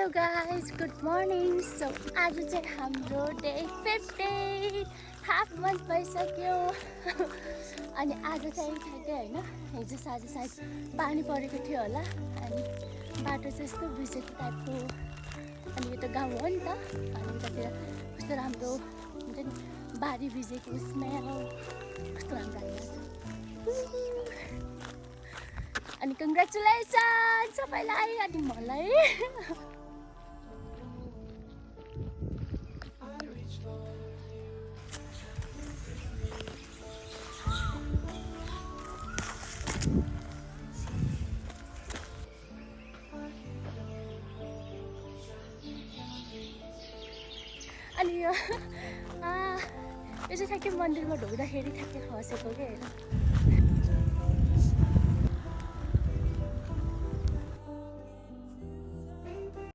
Hello guys good morning. So आज चाहिँ हाम्रो डे 15 हाफ मन्थ भइसक्यो। अनि आज चाहिँ ठ्याक्कै होइन हिजो सायद पानी परेको थियो होला अनि बाटो चाहिँ यस्तो भिजेको टाइपको। अनि यो त गाउँ हो नि त, अनि उतातिर कस्तो राम्रो हुन्छ नि बारी भिजेको स्मेल कस्तो राम्रो लाग्छ। अनि कङ्ग्रेचुलेसन सबैलाई अनि मलाई। अनि यो चाहिँ ठ्याक्कै मन्दिरमा ढोग्दाखेरि ठ्याक्कै खसेको क्या हेर।